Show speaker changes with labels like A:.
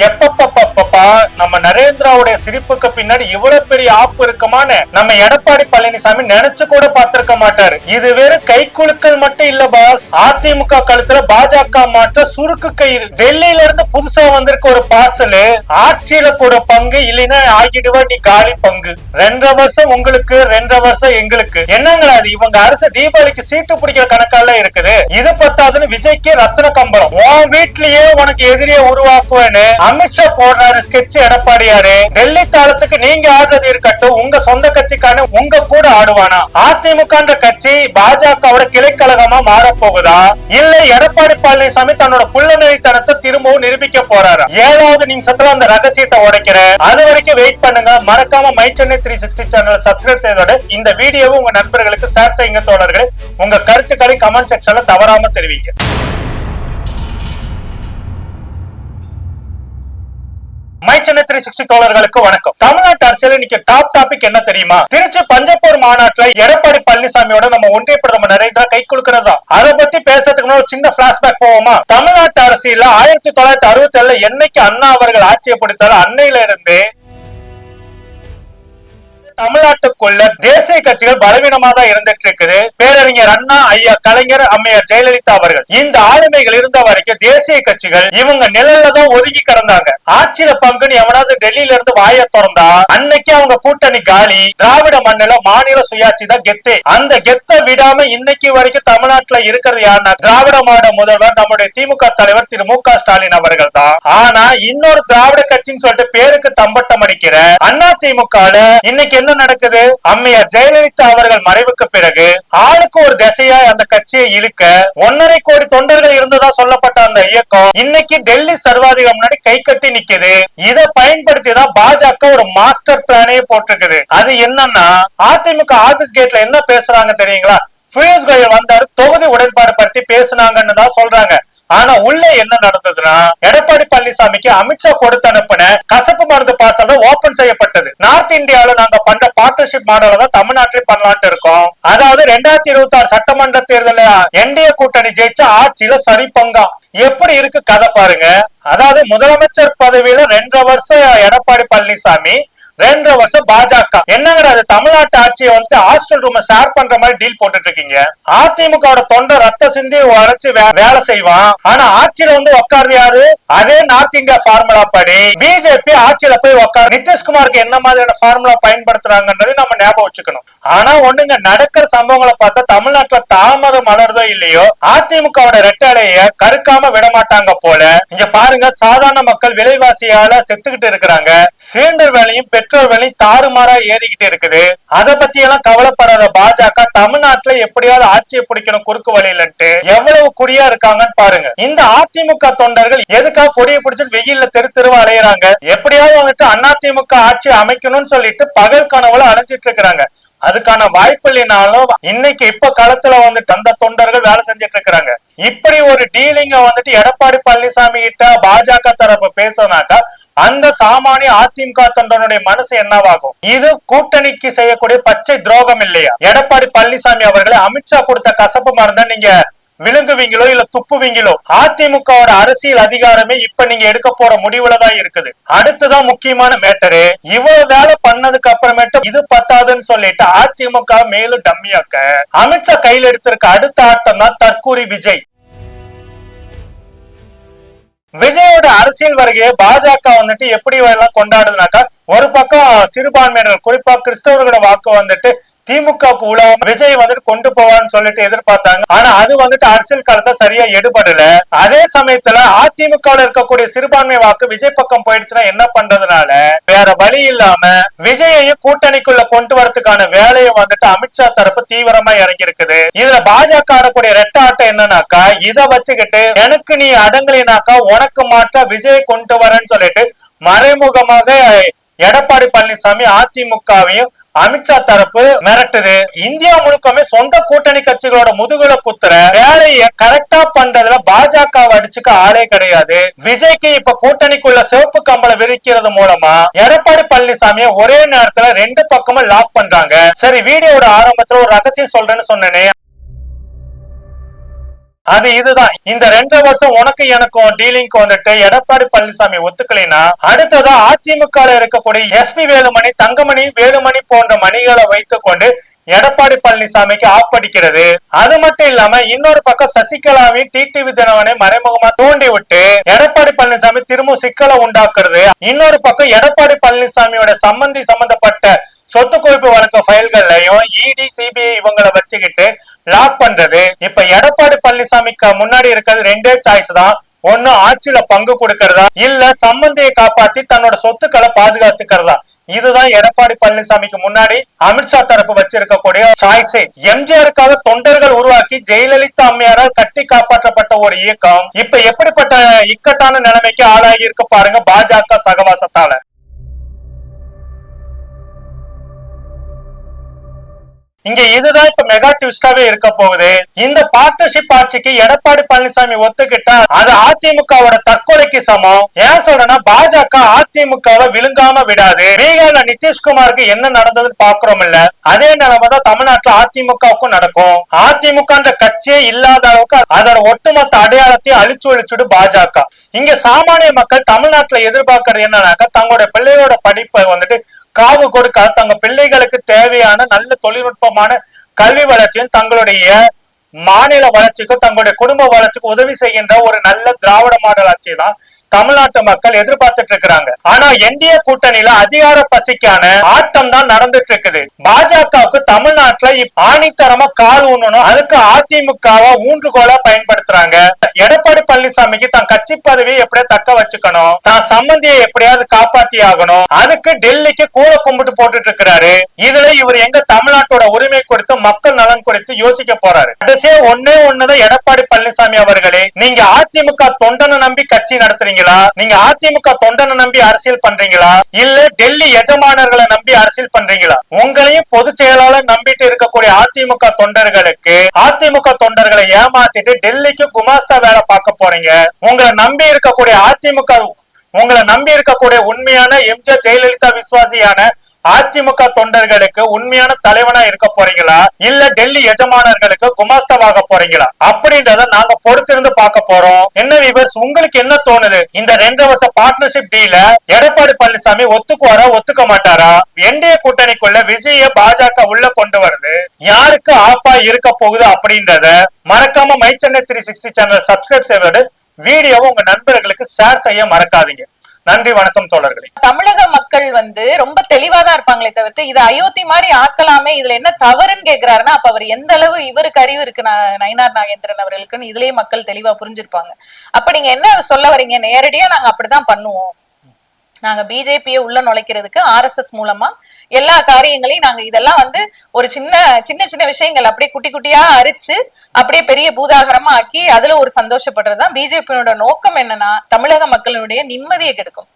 A: எப்பப்பா நம்ம நரேந்திராவுடைய சிரிப்புக்கு பின்னாடி இவ்வளவு பெரிய ஆப்பு இருக்குமான்னு நம்ம எடப்பாடி பழனிசாமி நினைச்சு கூட பார்த்திருக்க மாட்டாரு. இது வெறும் கைக்குலுக்கள் மட்டும் இல்ல பாஸ். அதிமுக கழுத்துல பாஜக மாற்ற சுருக்கு கயிறு. டெல்லியில இருந்து புதுசா வந்திருக்க ஒரு பார்சல். ஆட்சியில கூட பங்கு இல்லைன்னா ஆகிடுவா நீ காலி பங்கு. 2.5 வருஷம் உங்களுக்கு, 2.5 வருஷம் எங்களுக்கு. என்னங்களா அது? இவங்க அரசு தீபாவளிக்கு சீட்டு பிடிக்கிற கணக்கால இருக்குது. இது பத்தாதுன்னு விஜய்க்கு ரத்ன கம்பளம். உன் வீட்லயே உனக்கு எதிரியை உருவாக்குவேன்னு அமித்ஷா போடுறாரு ஸ்கெட்ச் எடப்பாடியாரு. டெல்லி தாளத்துக்கு நீங்க ஆடுறது இருக்கட்டும், உங்க சொந்த கட்சிக்கான உங்க கூட ஆடுவானா? அதிமுக கட்சி பாஜகவோட கிளைக்கழகமா மாறப்போகுதா, இல்ல எடப்பாடி பழனிசாமி தன்னோட குள்ளநெறித்தனத்தை திரும்பவும் நிரூபிக்க போறாரா? 7வது நிமிஷத்துல அந்த ரகசியத்தை உடைக்கிறேன். அது வரைக்கும் வெயிட் பண்ணுங்க. மறக்காம மை சென்னை 360 சேனல் சப்ஸ்கிரைப் செய்தோட இந்த வீடியோவை உங்க நண்பர்களுக்கு ஷேர் செய்யுங்க. தோழர்களே, உங்க கருத்துக்களை கமெண்ட் செக்ஷன்ல தவறாம தெரிவிங்க. மை சென்னை 360 தோழர்களுக்கு வணக்கம். தமிழ்நாட்டு அரசியல் இன்னைக்கு டாப் டாபிக் என்ன தெரியுமா? திருச்சி பஞ்சப்பூர் மாநாட்டுல எடப்பாடி பழனிசாமியோட நம்ம ஒன்றிய பிரதமர் நரேந்திரா கை குலுக்கிறதா. அதை பத்தி பேசுறதுக்கு முன்னாடி ஒரு சின்ன பிளாஷ்பேக் போவோமா? தமிழ்நாட்டு அரசியல 1967 என்னைக்கு அண்ணா அவர்கள் ஆட்சியை பிடித்தாரோ அன்னையில இருந்து தமிழ்நாட்டுக்குள்ள தேசிய கட்சிகள் பலவீனமா தான் இருந்துட்டு இருக்குது. பேரறிஞர் அண்ணா, ஐயா கலைஞர், அம்மையார் ஜெயலலிதா அவர்கள் இந்த ஆளுமைகள் இருந்த வரைக்கும் தேசிய கட்சிகள் இவங்க நிழல்ல தான் ஒதுங்கி கிடந்தாங்க. ஆட்சியில பங்குன்னு எவனாவது டெல்லியில இருந்து வாய திறந்தா அன்னைக்கு அவங்க கூட்டணி காலி. திராவிட மண்ணில மாநில சுயாட்சி தான் கெத்து. அந்த கெத்தை விடாம இன்னைக்கு வரைக்கும் தமிழ்நாட்டுல இருக்கிறது யாருன்னா திராவிட மாநில முதல்வர் நம்முடைய திமுக தலைவர் திரு மு.க. ஸ்டாலின் அவர்கள் தான். ஆனா இன்னொரு திராவிட கட்சின்னு சொல்லிட்டு பேருக்கு தம்பட்டம் அடிக்கிற அண்ணா திமுக இன்னைக்கு என்ன நடக்குது? அம்மையார் ஜெயலலிதா அவர்கள் மறைவுக்கு பிறகு ஆளுக்கு ஒரு திசையா அந்த கட்சியை இழுக்க 1.5 கோடி தொண்டர்கள் இருந்ததா சொல்லப்பட்ட அந்த இயக்கம் இன்னைக்கு டெல்லி சர்வாதிகாரம் முன்னாடி கை கட்டி நிக்குது. இதை பயன்படுத்தி தான் பாஜக ஒரு மாஸ்டர் பிளானே போட்டிருக்குது. அது என்னன்னா, அதிமுக ஆபீஸ் கேட்ல என்ன பேசுறாங்க தெரியுங்களா? பியூஷ் கோயல் வந்தாரு, தொகுதி உடன்பாடு பற்றி பேசினாங்கன்னு தான் சொல்றாங்க. ஆனா உள்ள என்ன நடந்ததுன்னா, எடப்பாடி பழனிசாமிக்கு அமித்ஷா கொடுத்து அனுப்பின கசப்பு மருந்து பார்சல் ஓபன் செய்யப்பட்டது. நார்த் இந்தியாவில நாங்க பண்ற பார்ட்னர்ஷிப் மாடல தான் தமிழ்நாட்டில் பண்ணலாம்னு இருக்கோம். அதாவது 2026 சட்டமன்ற தேர்தலில் என்டிஏ கூட்டணி ஜெயிச்ச ஆட்சியில சரி பங்கா. எப்படி இருக்கு கதை பாருங்க. அதாவது முதலமைச்சர் பதவியில 2.5 வருஷம் எடப்பாடி பழனிசாமி, 2.5 வருஷம் பாஜக. என்னங்கிறது தமிழ்நாட்டு ஆட்சியை வந்து ஹாஸ்டல் ரூம் ஷேர் பண்ற மாதிரி டீல் போட்டுட்டு இருக்கீங்க. அதிமுக தொண்டை ரத்த சிந்தி உழைச்சு வேலை செய்வான். ஆனா ஆட்சியில வந்து உட்கார்ந்து யாரு? அதே நார்த் இந்தியா ஃபார்முலா படி பிஜேபி ஆட்சியில போய் உட்கார். நிதிஷ்குமாருக்கு என்ன மாதிரியான ஃபார்முலா பயன்படுத்துறாங்கன்றதை நம்ம ஞாபகம் வச்சுக்கணும். ஆனா ஒண்ணுங்க, நடக்கிற சம்பவங்களை பார்த்தா தமிழ்நாட்டுல தாமதம் மலர்தோ இல்லையோ அதிமுக ரெட்டலைய கருக்காம விட மாட்டாங்க போல. இங்க பாருங்க, சாதாரண மக்கள் விலைவாசியால செத்துக்கிட்டு இருக்கிறாங்க. சிலிண்டர் விலையும் பெட்ரோல் விலை தாறுமாறா ஏறிக்கிட்டு இருக்குது. அதை பத்தி எல்லாம் கவலைப்படாத பாஜக தமிழ்நாட்டுல எப்படியாவது ஆட்சியை பிடிக்கணும் குறுக்கு வழியிலன்ட்டு எவ்வளவு குடியா இருக்காங்கன்னு பாருங்க. இந்த அதிமுக தொண்டர்கள் எதுக்காக கொடியை பிடிச்சிட்டு வெயில்ல தெரு தெருவா அலையிறாங்க? எப்படியாவது வந்துட்டு அதிமுக ஆட்சி அமைக்கணும்னு சொல்லிட்டு பகல் கனவுல அணைஞ்சிட்டு இருக்கிறாங்க. அதுக்கான வாய்ப்பு இல்லைனாலும் இன்னைக்கு இப்ப காலத்துல வந்துட்டு அந்த தொண்டர்கள் வேலை செஞ்சிட்டு இருக்கிறாங்க. இப்படி ஒரு டீலிங்க வந்துட்டு எடப்பாடி பழனிசாமி கிட்ட பாஜக தரப்பு பேசினாக்கா அந்த சாமானிய அதிமுக தொண்டனுடைய மனசு என்னவாகும்? இது கூட்டணிக்கு செய்யக்கூடிய பச்சை துரோகம் இல்லையா? எடப்பாடி பழனிசாமி அவர்களை அமித்ஷா கொடுத்த கசப்பு மருந்த நீங்க விழுங்குவீங்களோ இல்ல துப்புவீங்களோ? அதிமுக அரசியல் அதிகாரமே இப்ப நீங்க எடுக்க போற முடிவுலதான் இருக்குது. அடுத்துதான் முக்கியமான மேட்டரு. இவ்வளவு வேலை பண்ணதுக்கு அப்புறமேட்டு இது பத்தாதுன்னு சொல்லிட்டு அதிமுக மேலும் டம்மியாக்க அமித்ஷா கையில் எடுத்திருக்க அடுத்த ஆட்டம் தான் தற்கூரி விஜய். விஜயோட அரசியல் வருகையை பாஜக வந்துட்டு எப்படி எல்லாம் கொண்டாடுதுனாக்கா, ஒரு பக்கம் சிறுபான்மையினர் குறிப்பா கிறிஸ்தவர்களோட வாக்கு வந்துட்டு திமுகவுக்கு உலகம் விஜய் வந்துட்டு கொண்டு போவான்னு சொல்லிட்டு எதிர்பார்த்தாங்க. ஆனா அது வந்துட்டு அரசியல் காலத்தை சரியா எடுபடல. அதே சமயத்துல அதிமுக இருக்கக்கூடிய சிறுபான்மை வாக்கு விஜய் பக்கம் போயிடுச்சுன்னா என்ன பண்றதுனால வேற வழி இல்லாம விஜயையும் கூட்டணிக்குள்ள கொண்டு வரதுக்கான வேலையை வந்துட்டு அமித்ஷா தரப்பு தீவிரமா இறங்கி இருக்குது. இதுல பாஜக ஆடக்கூடிய ரெட்ட ஆட்டம் என்னன்னாக்கா, இதை வச்சுக்கிட்டு எனக்கு நீ அடங்கலினாக்கா உனக்கு மாற்ற விஜய் கொண்டு வரேன்னு சொல்லிட்டு மறைமுகமாக எடப்பாடி பழனிசாமி அதிமுகவையும் அமித்ஷா தரப்பு மிரட்டுது. இந்தியா முழுக்கமே சொந்த கூட்டணி கட்சிகளோட முதுகுல குத்துற வேலையை கரெக்டா பண்றதுல பாஜக அடிச்சுக்க ஆளே கிடையாது. விஜய்க்கு இப்ப கூட்டணிக்குள்ள சிவப்பு கம்பளம் விரிக்கிறது மூலமா எடப்பாடி பழனிசாமியை ஒரே நேரத்துல 2 பக்கமும் லாக் பண்றாங்க. சரி, வீடியோட ஆரம்பத்துல ஒரு ரகசியம் சொல்றேன்னு சொன்னேனே, அது இதுதான். இந்த 2 வருஷம் உனக்கு எனக்கும் டீலிங்க்கு வந்துட்டு எடப்பாடி பழனிசாமி ஒத்துக்கலைன்னா அடுத்ததா அதிமுக இருக்கக்கூடிய எஸ்பி வேலுமணி, தங்கமணி, வேலுமணி போன்ற மணிகளை வைத்துக் கொண்டு எடப்பாடி பழனிசாமிக்கு ஆப்படிக்கிறது. அது மட்டும் இல்லாம இன்னொரு பக்கம் சசிகலாவையும் டிடிவி தினகரனை மறைமுகமா தூண்டி விட்டு எடப்பாடி பழனிசாமி திரும்ப சிக்கலை உண்டாக்குறது. இன்னொரு பக்கம் எடப்பாடி பழனிசாமியோட சம்பந்தப்பட்ட சொத்து குவிப்பு வழக்கு ஃபைல்களையும் இடி, சிபிஐ இவங்களை வச்சுக்கிட்டு லாக் பண்றது. இப்ப எடப்பாடி பழனிசாமிக்கு முன்னாடி இருக்கிறது 2 சாய்ஸ் தான். ஒண்ணு ஆட்சியில பங்கு கொடுக்கறதா, இல்ல சம்பந்தியை காப்பாத்தி தன்னோட சொத்துக்களை பாதுகாத்துக்கிறதா. இதுதான் எடப்பாடி பழனிசாமிக்கு முன்னாடி அமித்ஷா தரப்பு வச்சிருக்கக்கூடிய சாய்ஸ். எம்ஜிஆருக்காக தொண்டர்கள் உருவாக்கி ஜெயலலிதா அம்மையாரால் கட்டி காப்பாற்றப்பட்ட ஒரு இயக்கம் இப்ப எப்படிப்பட்ட இக்கட்டான நிலைமைக்கு ஆளாகி இருக்கு பாருங்க பாஜக சகவாசத்தால. இங்க இதுதான் இப்ப மெகா ட்விஸ்டாவே இருக்க போகுது. இந்த பார்ட்னர்ஷிப் ஆட்சிக்கு எடப்பாடி பழனிசாமி ஒத்துக்கிட்டா அது அதிமுகவோட தற்கொலைக்கு சமம். ஏன் சொல்றேன்னா பாஜக அதிமுகவை விழுங்காம விடாது. பீகார்ல நிதிஷ்குமாருக்கு என்ன நடந்ததுன்னு பாக்குறோம் இல்ல, அதே நிலைமைதான் தமிழ்நாட்டுல அதிமுகவுக்கும் நடக்கும். அதிமுக கட்சியே இல்லாத அளவுக்கு அதோட ஒட்டுமொத்த அடையாளத்தையும் அழிச்சு பாஜக. இங்க சாமானிய மக்கள் தமிழ்நாட்டுல எதிர்பார்க்கறது என்னன்னாக்கா தங்களுடைய பிள்ளையோட படிப்பை வந்துட்டு காவு கொடுக்க தங்க பிள்ளைகளுக்கு தேவையான நல்ல தொழில்நுட்பமான கல்வி வளர்ச்சியும் தங்களுடைய மாநில வளர்ச்சிக்கும் தங்களுடைய குடும்ப வளர்ச்சிக்கும் உதவி செய்கின்ற ஒரு நல்ல திராவிட மாடல் ஆட்சி தான் தமிழ்நாட்டு மக்கள் எதிர்பார்த்துட்டு இருக்கிறாங்க. ஆனா என்டிஏ கூட்டணியில அதிகார பசிக்கான ஆட்டம் தான் நடந்துட்டு இருக்குது. பாஜகவுக்கு தமிழ்நாட்டுல ஆணித்தரமா கால் ஊனணும். அதுக்கு அதிமுகவை ஊன்றுகோலா பயன்படுத்துறாங்க. எடப்பாடி பழனிசாமிக்கு தான் கட்சி பதவியை எப்படியா தக்க வச்சுக்கணும், தான் சம்பந்தியை எப்படியாவது காப்பாத்தி ஆகணும். அதுக்கு டெல்லிக்கு கூல கும்பிட்டு போட்டுட்டு இருக்கிறாரு. இதுல இவர் எங்க தமிழ்நாட்டோட உரிமை குறித்து மக்கள் நலன் குறித்து யோசிக்க போறாரு. கடைசியா ஒண்ணுதான் எடப்பாடி பழனிசாமி அவர்களே, நீங்க அதிமுக தொண்டனை நம்பி கட்சி நடத்துறீங்க, நீங்க அதிமுக தொண்டனை நம்பி அரசியல் பண்றீங்களா, இல்ல டெல்லி எஜமானர்களை நம்பி அரசியல் பண்றீங்களா? உங்களையும் பொதுச் செயலாளர் நம்பிட்டு இருக்கக்கூடிய அதிமுக தொண்டர்களுக்கு அதிமுக தொண்டர்களை ஏமாத்திட்டு டெல்லிக்கு குமாஸ்தா வேலை பார்க்க போறீங்க. உங்களை நம்பி இருக்கக்கூடிய உண்மையான எம்ஜிஆர் ஜெயலலிதா விசுவாசியான அதிமுக தொண்டர்களுக்கு உண்மையான தலைவனா இருக்க போறீங்களா, இல்ல டெல்லி எஜமானர்களுக்கு குமாஸ்தவாக போறீங்களா அப்படின்றத நாங்க பொறுத்திருந்து பார்க்க போறோம். என்ன விவர்ஸ், உங்களுக்கு என்ன தோணுது? இந்த 2 வருஷ பார்ட்னர்ஷிப் டீல எடப்பாடி பழனிசாமி ஒத்துக்குவாரா, ஒத்துக்க மாட்டாரா? என்டிஏ கூட்டணிக்குள்ள விஜய பாஜக உள்ள கொண்டு வருது, யாருக்கு ஆப்பா இருக்க போகுது அப்படின்றத மறக்காம மை சென்னை 360 சேனல் சப்ஸ்கிரைப் செய்வது, வீடியோவை உங்க நண்பர்களுக்கு ஷேர் செய்ய மறக்காதீங்க. நன்றி, வணக்கம் தோழர்களே.
B: தமிழக மக்கள் ரொம்ப தெளிவாதான் இருப்பாங்களே தவிர்த்து இது அயோத்தி மாதிரி ஆக்கலாமே, இதுல என்ன தவறுன்னு கேக்குறாருன்னா அப்ப அவர் எந்த அளவு இவருக்கு அறிவு இருக்கு நயினார் நாகேந்திரன் அவர்களுக்குன்னு இதுலயே மக்கள் தெளிவா புரிஞ்சிருப்பாங்க. அப்ப நீங்க என்ன சொல்ல வரீங்க? நேரடியா நாங்க அப்படிதான் பண்ணுவோம், நாங்க பிஜேபியை உள்ள நுழைக்கிறதுக்கு RSS மூலமா எல்லா காரியங்களையும் நாங்க இதெல்லாம் ஒரு சின்ன விஷயங்கள் அப்படியே குட்டி குட்டியா அரிச்சு அப்படியே பெரிய பூதாகரமா ஆக்கி அதுல ஒரு சந்தோஷப்படுறதுதான் பிஜேபியோட நோக்கம். என்னன்னா தமிழக மக்களுடைய நிம்மதியை கெடுக்கும்.